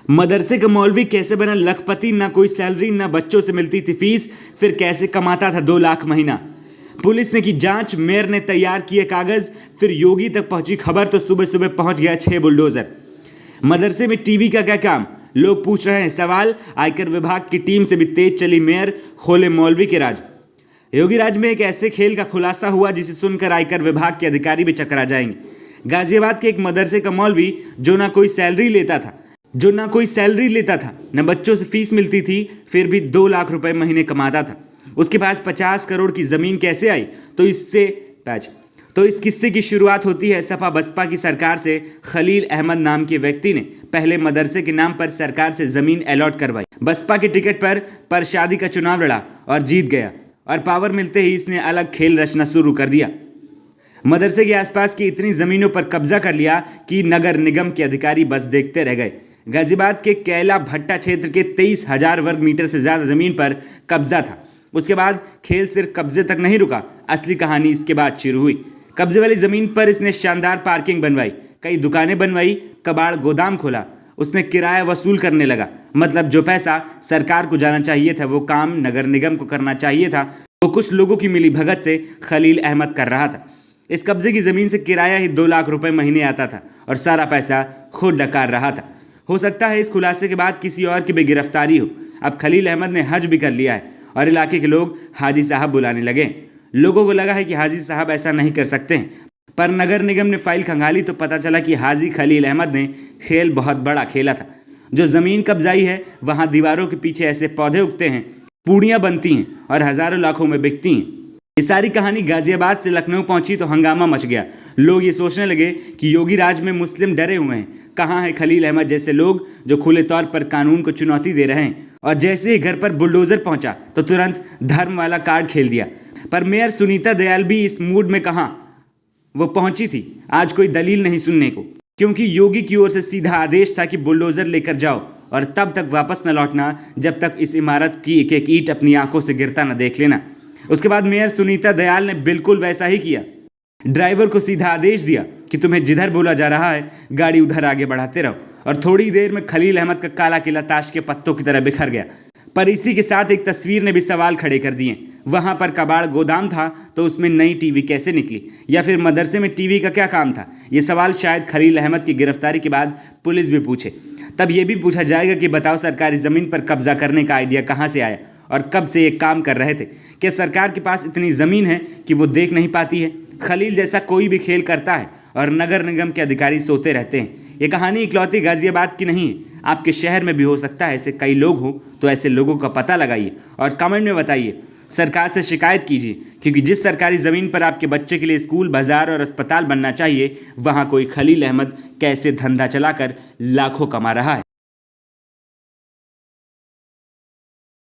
मदरसे का मौलवी कैसे बना लखपति, ना कोई सैलरी ना बच्चों से मिलती थी फीस, फिर कैसे कमाता था 2 लाख महीना। पुलिस ने की जांच, मेयर ने तैयार किए कागज, फिर योगी तक पहुंची खबर तो सुबह सुबह पहुंच गया 6 बुलडोजर। मदरसे में टीवी का क्या काम, लोग पूछ रहे हैं सवाल। आयकर विभाग की टीम से भी तेज चली मेयर, खोले मौलवी के राज। योगी राज में एक ऐसे खेल का खुलासा हुआ जिसे सुनकर आयकर विभाग के अधिकारी भी चकरा जाएंगे। गाजियाबाद के एक मदरसे का मौलवी जो ना कोई सैलरी लेता था, न बच्चों से फीस मिलती थी, फिर भी 2 लाख रुपए महीने कमाता था। उसके पास 50 करोड़ की जमीन कैसे आई? तो इस किस्से की शुरुआत होती है सपा बसपा की सरकार से। खलील अहमद नाम के व्यक्ति ने पहले मदरसे के नाम पर सरकार से जमीन अलॉट करवाई। बसपा के टिकट पर शादी का चुनाव लड़ा और जीत गया, और पावर मिलते ही इसने अलग खेल रचना शुरू कर दिया। मदरसे के आसपास की इतनी जमीनों पर कब्जा कर लिया कि नगर निगम के अधिकारी बस देखते रह गए। गाजियाबाद के कैला भट्टा क्षेत्र के 23,000 वर्ग मीटर से ज्यादा जमीन पर कब्जा था। उसके बाद खेल सिर्फ कब्जे तक नहीं रुका, असली कहानी इसके बाद शुरू हुई। कब्जे वाली जमीन पर इसने शानदार पार्किंग बनवाई, कई दुकानें बनवाई, कबाड़ गोदाम खोला। उसने किराया वसूल करने लगा। मतलब जो पैसा सरकार को जाना चाहिए था, वो काम नगर निगम को करना चाहिए था, वो कुछ लोगों की मिली भगत से खलील अहमद कर रहा था। इस कब्जे की जमीन से किराया ही 2 लाख रुपए महीने आता था और सारा पैसा खुद डकार रहा था। हो सकता है इस खुलासे के बाद किसी और की भी गिरफ्तारी हो। अब खलील अहमद ने हज भी कर लिया है और इलाके के लोग हाजी साहब बुलाने लगे। लोगों को लगा है कि हाजी साहब ऐसा नहीं कर सकते हैं, पर नगर निगम ने फाइल खंगाली तो पता चला कि हाजी खलील अहमद ने खेल बहुत बड़ा खेला था। जो जमीन कब्जाई है वहां दीवारों के पीछे ऐसे पौधे उगते हैं, पूड़ियां बनती हैं और हजारों लाखों में बिकती हैं। ये सारी कहानी गाजियाबाद से लखनऊ पहुंची तो हंगामा मच गया। लोग ये सोचने लगे कि योगी राज में मुस्लिम डरे हुए हैं, कहाँ है खलील अहमद जैसे लोग जो खुले तौर पर कानून को चुनौती दे रहे हैं। और जैसे ही घर पर बुलडोजर पहुंचा तो तुरंत धर्म वाला कार्ड खेल दिया। पर मेयर सुनीता दयाल भी इस मूड में कहाँ वो पहुंची थी आज कोई दलील नहीं सुनने को, क्योंकि योगी की ओर से सीधा आदेश था कि बुलडोजर लेकर जाओ और तब तक वापस न लौटना जब तक इस इमारत की एक एक ईंट अपनी आंखों से गिरता न देख लेना। उसके बाद मेयर सुनीता दयाल ने बिल्कुल वैसा ही किया। ड्राइवर को सीधा आदेश दिया कि तुम्हें जिधर बोला जा रहा है गाड़ी उधर आगे बढ़ाते रहो, और थोड़ी देर में खलील अहमद का काला किला ताश के पत्तों की तरह बिखर गया। पर इसी के साथ एक तस्वीर ने भी सवाल खड़े कर दिए। वहां पर कबाड़ गोदाम था तो उसमें नई टीवी कैसे निकली, या फिर मदरसे में टीवी का क्या काम था? ये सवाल शायद खलील अहमद की गिरफ्तारी के बाद पुलिस भी पूछे। तब यह भी पूछा जाएगा कि बताओ सरकारी ज़मीन पर कब्जा करने का आइडिया कहाँ से आया और कब से ये काम कर रहे थे? क्या सरकार के पास इतनी ज़मीन है कि वो देख नहीं पाती है? खलील जैसा कोई भी खेल करता है और नगर निगम के अधिकारी सोते रहते हैं। ये कहानी इकलौती गाजियाबाद की नहीं है, आपके शहर में भी हो सकता है ऐसे कई लोग हों। तो ऐसे लोगों का पता लगाइए और कमेंट में बताइए, सरकार से शिकायत कीजिए, क्योंकि जिस सरकारी ज़मीन पर आपके बच्चे के लिए स्कूल, बाजार और अस्पताल बनना चाहिए, वहाँ कोई खलील अहमद कैसे धंधा चलाकर लाखों कमा रहा है।